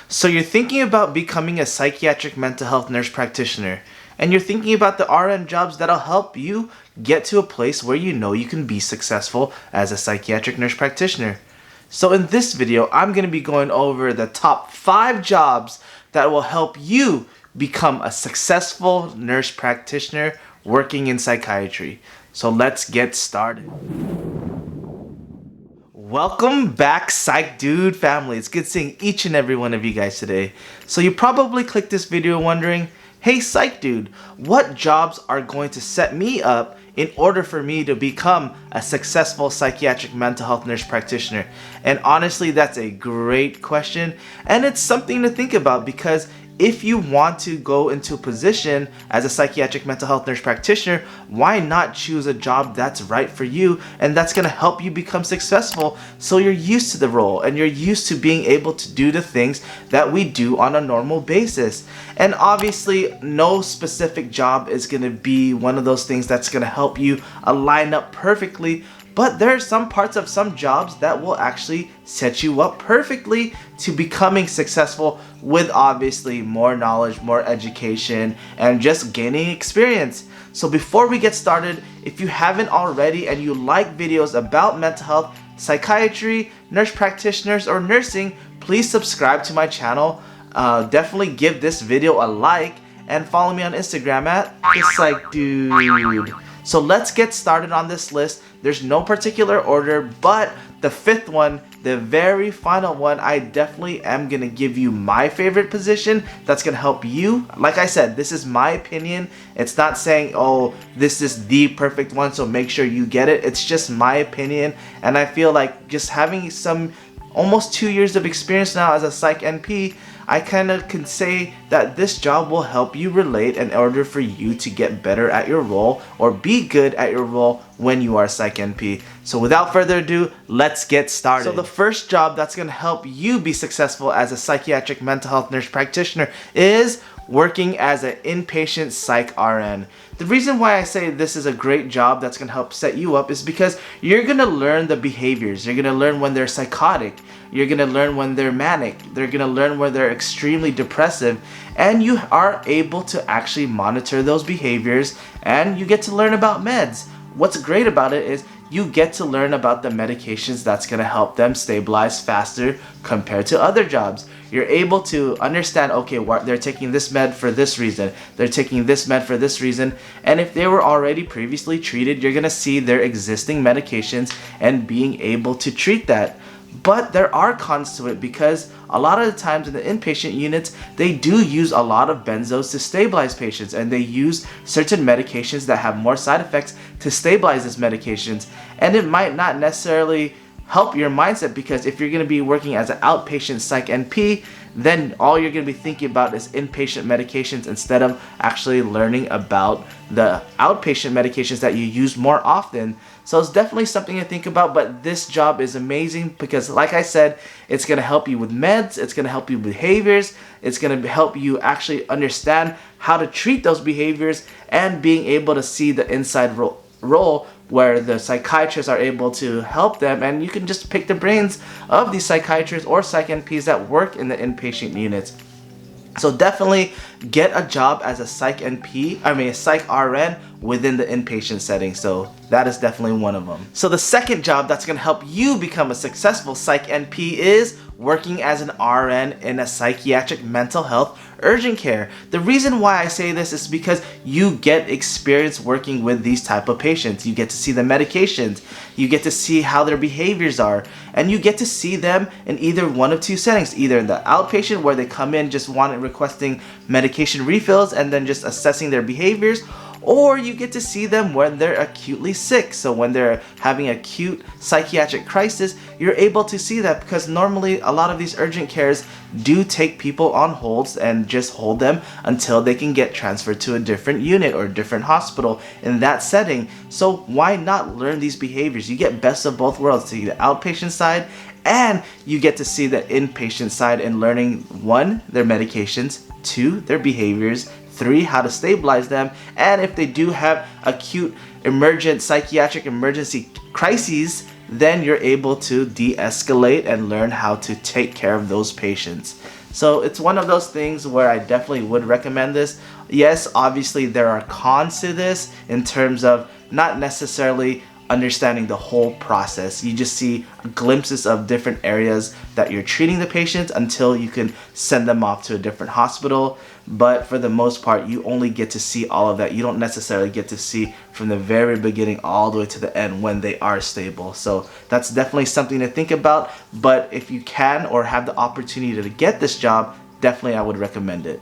So you're thinking about becoming a psychiatric mental health nurse practitioner, and you're thinking about the RN jobs that'll help you get to a place where you know you can be successful as a psychiatric nurse practitioner. So in this video, I'm going to be going over the top 5 jobs that will help you become a successful nurse practitioner working in psychiatry. So let's get started. Welcome back, Psych Dude family. It's good seeing each and every one of you guys today. So you probably clicked this video wondering, hey Psych Dude, what jobs are going to set me up in order for me to become a successful psychiatric mental health nurse practitioner? And honestly, that's a great question, and it's something to think about, because if you want to go into a position as a psychiatric mental health nurse practitioner, why not choose a job that's right for you and that's going to help you become successful, so you're used to the role and you're used to being able to do the things that we do on a normal basis. And obviously, no specific job is going to be one of those things that's going to help you align up perfectly. But there are some parts of some jobs that will actually set you up perfectly to becoming successful, with obviously more knowledge, more education, and just gaining experience. So before we get started, if you haven't already and you like videos about mental health, psychiatry, nurse practitioners, or nursing, please subscribe to my channel. Definitely give this video a like and follow me on Instagram at THEPSYCHDUDE. So let's get started on this list. There's no particular order, but the 5th one, the very final one, I definitely am gonna give you my favorite position that's gonna help you. Like I said, this is my opinion. It's not saying, oh, this is the perfect one, so make sure you get it. It's just my opinion, and I feel like just having some almost 2 years of experience now as a Psych NP, I kind of can say that this job will help you relate in order for you to get better at your role or be good at your role when you are Psych NP. So without further ado, let's get started. So the first job that's going to help you be successful as a psychiatric mental health nurse practitioner is working as an inpatient psych RN. The reason why I say this is a great job that's going to help set you up is because you're going to learn the behaviors. You're going to learn when they're psychotic. You're going to learn when they're manic. They're going to learn when they're extremely depressive. And you are able to actually monitor those behaviors, and you get to learn about meds. What's great about it is you get to learn about the medications that's going to help them stabilize faster compared to other jobs. You're able to understand, okay, they're taking this med for this reason, they're taking this med for this reason, and if they were already previously treated, you're going to see their existing medications and being able to treat that. But there are cons to it, because a lot of the times in the inpatient units, they do use a lot of benzos to stabilize patients, and they use certain medications that have more side effects to stabilize these medications. And it might not necessarily help your mindset, because if you're going to be working as an outpatient Psych NP, then all you're going to be thinking about is inpatient medications instead of actually learning about the outpatient medications that you use more often. So it's definitely something to think about, but this job is amazing because, like I said, it's going to help you with meds, it's going to help you with behaviors, it's going to help you actually understand how to treat those behaviors, and being able to see the inside role where the psychiatrists are able to help them, and you can just pick the brains of these psychiatrists or Psych NPs that work in the inpatient units. So definitely get a job as a Psych RN within the inpatient setting. So that is definitely one of them. So the second job that's going to help you become a successful Psych NP is working as an RN in a psychiatric mental health urgent care. The reason why I say this is because you get experience working with these type of patients. You get to see the medications, you get to see how their behaviors are, and you get to see them in either one of 2 settings, either in the outpatient where they come in just requesting medication refills and then just assessing their behaviors, or you get to see them when they're acutely sick. So when they're having acute psychiatric crisis, you're able to see that, because normally a lot of these urgent cares do take people on holds and just hold them until they can get transferred to a different unit or a different hospital in that setting. So why not learn these behaviors? You get best of both worlds, see the outpatient side, and you get to see the inpatient side in learning 1, their medications, 2, their behaviors, 3, how to stabilize them, and if they do have acute emergent psychiatric emergency crises, then you're able to de-escalate and learn how to take care of those patients. So it's one of those things where I definitely would recommend this. Yes, obviously there are cons to this in terms of not necessarily understanding the whole process. You just see glimpses of different areas that you're treating the patients until you can send them off to a different hospital. But for the most part, you only get to see all of that. You don't necessarily get to see from the very beginning all the way to the end when they are stable. So that's definitely something to think about. But if you can or have the opportunity to get this job, definitely I would recommend it.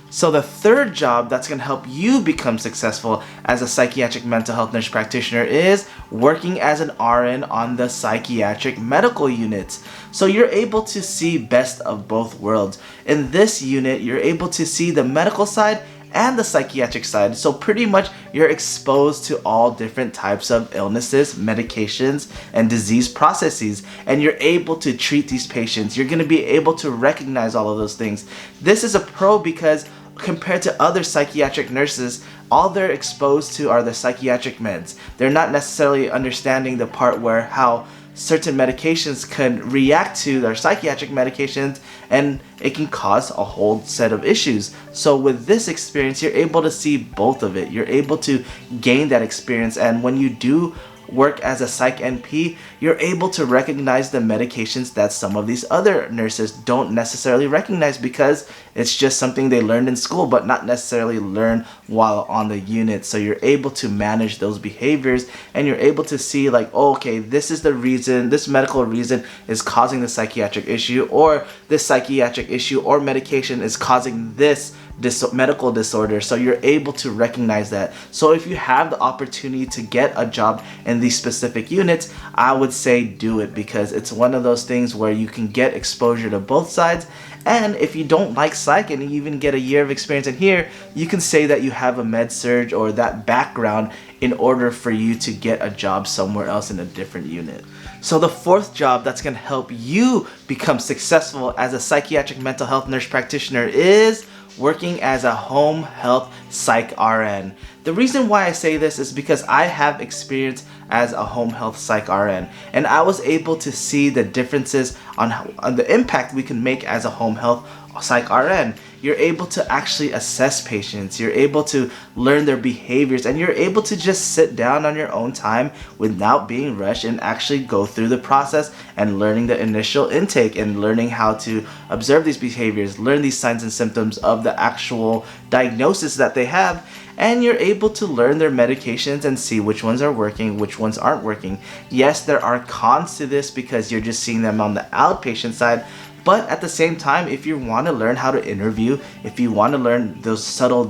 So the third job that's going to help you become successful as a psychiatric mental health nurse practitioner is working as an RN on the psychiatric medical units. So you're able to see best of both worlds. In this unit, you're able to see the medical side and the psychiatric side. So pretty much you're exposed to all different types of illnesses, medications, and disease processes, and you're able to treat these patients. You're going to be able to recognize all of those things. This is a pro because compared to other psychiatric nurses, all they're exposed to are the psychiatric meds. They're not necessarily understanding the part where how certain medications can react to their psychiatric medications, and it can cause a whole set of issues. So with this experience, you're able to see both of it. You're able to gain that experience, and when you do work as a Psych NP, you're able to recognize the medications that some of these other nurses don't necessarily recognize because it's just something they learned in school but not necessarily learn while on the unit. So you're able to manage those behaviors, and you're able to see like, oh, okay, this is the reason, this medical reason is causing the psychiatric issue, or this psychiatric issue or medication is causing this medical disorder. So you're able to recognize that. So if you have the opportunity to get a job in these specific units, I would say do it, because it's one of those things where you can get exposure to both sides. And if you don't like psych and you even get a year of experience in here, you can say that you have a med surg or that background in order for you to get a job somewhere else in a different unit. So the fourth job that's going to help you become successful as a psychiatric mental health nurse practitioner is working as a home health psych RN. The reason why I say this is because I have experience as a home health psych RN, and I was able to see the differences on the impact we can make as a home health psych RN. You're able to actually assess patients, you're able to learn their behaviors, and you're able to just sit down on your own time without being rushed and actually go through the process and learning the initial intake and learning how to observe these behaviors, learn these signs and symptoms of the actual diagnosis that they have. And you're able to learn their medications and see which ones are working, which ones aren't working. Yes, there are cons to this because you're just seeing them on the outpatient side, but at the same time, if you want to learn how to interview, if you want to learn those subtle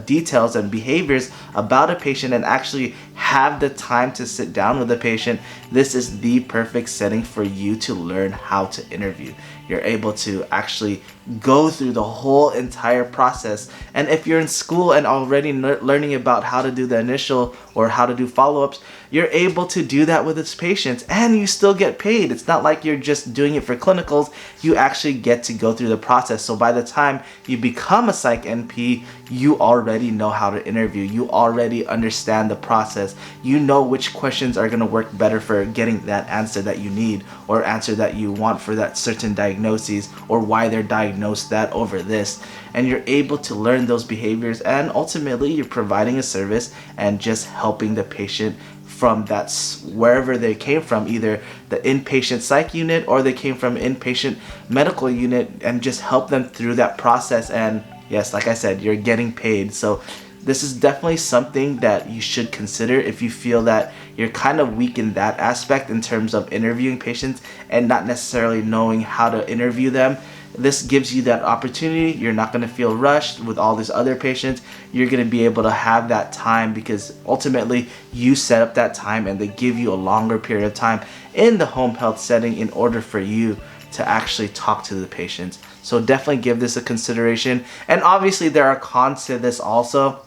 details and behaviors about a patient and actually have the time to sit down with the patient, this is the perfect setting for you to learn how to interview. You're able to actually go through the whole entire process. And if you're in school and already learning about how to do the initial or how to do follow-ups, you're able to do that with its patients, and you still get paid. It's not like you're just doing it for clinicals. You actually get to go through the process. So by the time you become a Psych NP, you already know how to interview. You already understand the process. You know which questions are going to work better for getting that answer that you need or answer that you want for that certain diagnosis, or why they're diagnosed that over this. And you're able to learn those behaviors, and ultimately you're providing a service and just helping the patient from that wherever they came from, either the inpatient psych unit or they came from inpatient medical unit, and just help them through that process. And yes, like I said, you're getting paid. So this is definitely something that you should consider if you feel that you're kind of weak in that aspect in terms of interviewing patients and not necessarily knowing how to interview them. This gives you that opportunity. You're not going to feel rushed with all these other patients. You're going to be able to have that time because ultimately you set up that time, and they give you a longer period of time in the home health setting in order for you to actually talk to the patients. So definitely give this a consideration. And obviously there are cons to this also.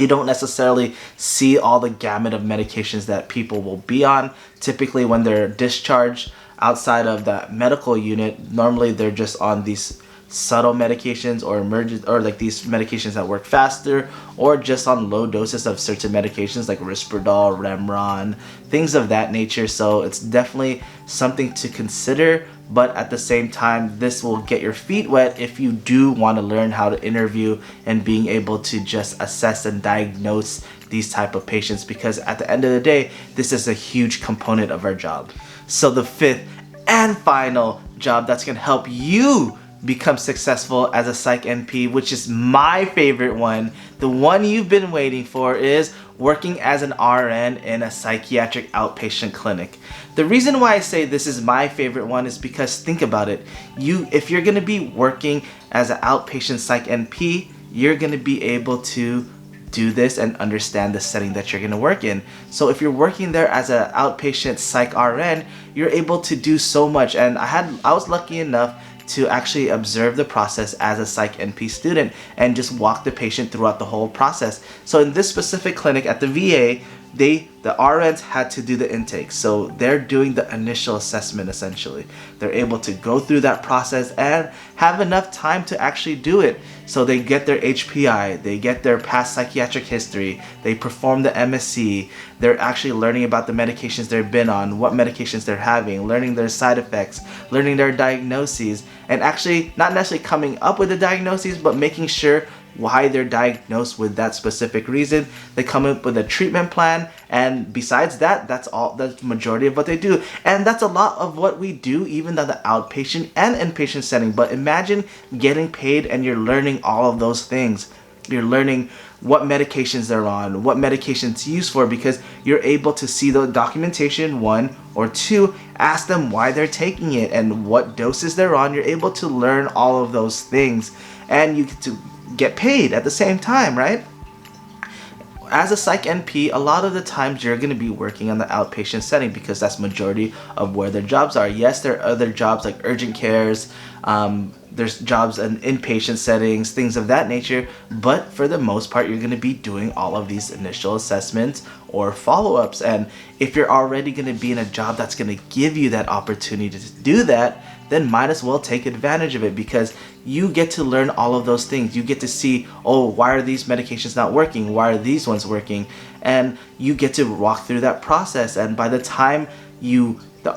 You don't necessarily see all the gamut of medications that people will be on. Typically when they're discharged outside of the medical unit, normally they're just on these subtle medications or like these medications that work faster, or just on low doses of certain medications like Risperdal, Remron, things of that nature. So it's definitely something to consider, but at the same time, this will get your feet wet if you do want to learn how to interview and being able to just assess and diagnose these type of patients, because at the end of the day, this is a huge component of our job. So the fifth and final job that's going to help you become successful as a Psych NP, which is my favorite one, the one you've been waiting for, is working as an RN in a psychiatric outpatient clinic. The reason why I say this is my favorite one is because think about it. If you're going to be working as an outpatient Psych NP, you're going to be able to do this and understand the setting that you're going to work in. So if you're working there as an outpatient Psych RN, you're able to do so much. And I was lucky enough to actually observe the process as a Psych NP student and just walk the patient throughout the whole process. So in this specific clinic at the VA, the RNs had to do the intake. So they're doing the initial assessment essentially. They're able to go through that process and have enough time to actually do it. So they get their HPI, they get their past psychiatric history, they perform the MSC, they're actually learning about the medications they've been on, what medications they're having, learning their side effects, learning their diagnoses, and actually not necessarily coming up with the diagnoses, but making sure why they're diagnosed with that specific reason. They come up with a treatment plan, and besides that, that's the majority of what they do. And that's a lot of what we do even in the outpatient and inpatient setting. But imagine getting paid and you're learning all of those things. You're learning what medications they're on, what medications to use for, because you're able to see the documentation, one, or two, ask them why they're taking it and what doses they're on. You're able to learn all of those things, and you get to get paid at the same time, right? As a Psych NP, a lot of the times you're going to be working on the outpatient setting because that's majority of where their jobs are. Yes, there are other jobs like urgent cares, there's jobs in inpatient settings, things of that nature, but for the most part, you're going to be doing all of these initial assessments or follow-ups. And if you're already going to be in a job that's going to give you that opportunity to do that, then might as well take advantage of it, because you get to learn all of those things. You get to see, oh, why are these medications not working? Why are these ones working? And you get to walk through that process. And by the time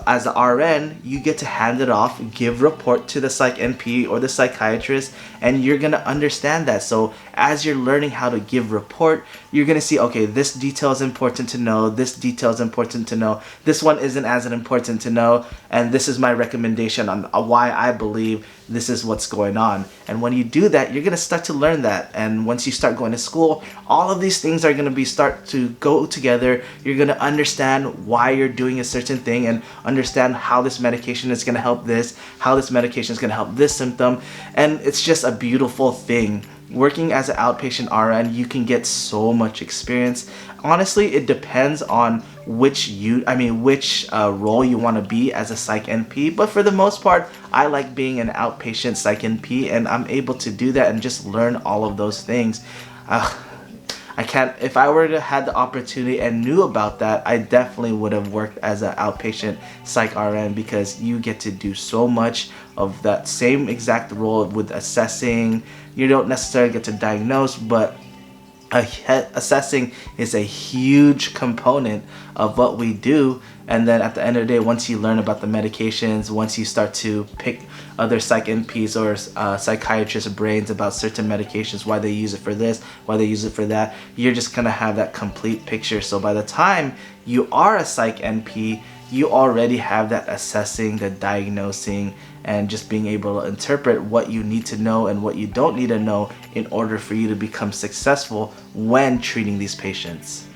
as the RN, you get to hand it off, give report to the Psych NP or the psychiatrist, and you're going to understand that. So as you're learning how to give report, you're going to see, okay, this detail is important to know, this detail is important to know, this one isn't as important to know, and this is my recommendation on why I believe this is what's going on. And when you do that, you're going to start to learn that. And once you start going to school, all of these things are going to start to go together. You're going to understand why you're doing a certain thing and understand how this medication is going to help this, how this medication is going to help this symptom. And it's just a beautiful thing. Working as an outpatient RN, you can get so much experience. Honestly, it depends on which role you want to be as a Psych NP, but for the most part, I like being an outpatient Psych NP, and I'm able to do that and just learn all of those things. If I were to have the opportunity and knew about that, I definitely would have worked as an outpatient Psych RN, because you get to do so much of that same exact role with assessing. You don't necessarily get to diagnose, but assessing is a huge component of what we do. And then at the end of the day, once you learn about the medications, once you start to pick other Psych NPs or psychiatrists' brains about certain medications, why they use it for this, why they use it for that, you're just gonna have that complete picture. So by the time you are a Psych NP, you already have that assessing, the diagnosing, and just being able to interpret what you need to know and what you don't need to know in order for you to become successful when treating these patients.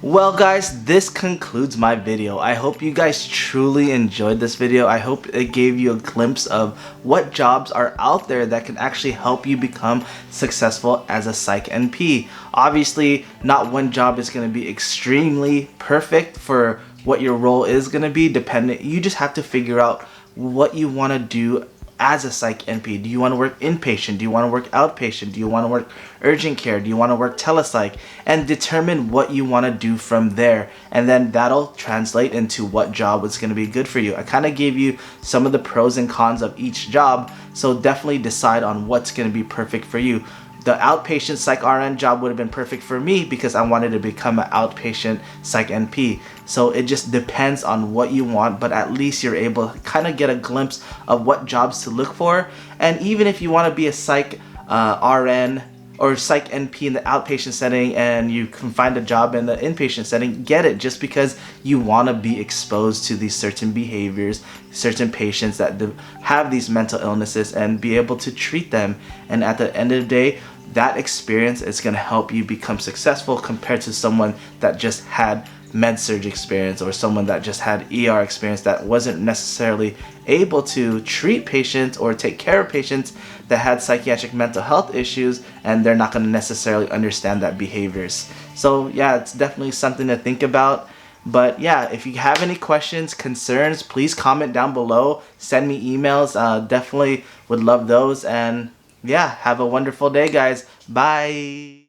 Well guys, this concludes my video. I hope you guys truly enjoyed this video. I hope it gave you a glimpse of what jobs are out there that can actually help you become successful as a Psych NP. Obviously, not one job is going to be extremely perfect for what your role is going to be dependent. You just have to figure out what you want to do as a Psych NP. Do you want to work inpatient? Do you want to work outpatient? Do you want to work urgent care? Do you want to work telepsych? And determine what you want to do from there. And then that'll translate into what job is going to be good for you. I kind of gave you some of the pros and cons of each job, so definitely decide on what's going to be perfect for you. The outpatient Psych RN job would have been perfect for me because I wanted to become an outpatient Psych NP. So it just depends on what you want, but at least you're able to kind of get a glimpse of what jobs to look for. And even if you want to be a Psych RN or Psych NP in the outpatient setting and you can find a job in the inpatient setting, get it, just because you want to be exposed to these certain behaviors, certain patients that have these mental illnesses, and be able to treat them. And at the end of the day, that experience is going to help you become successful compared to someone that just had med-surg experience or someone that just had ER experience that wasn't necessarily able to treat patients or take care of patients that had psychiatric mental health issues, and they're not going to necessarily understand that behaviors. So yeah, it's definitely something to think about. But yeah, if you have any questions, concerns, please comment down below, send me emails, definitely would love those. And yeah, have a wonderful day, guys. Bye.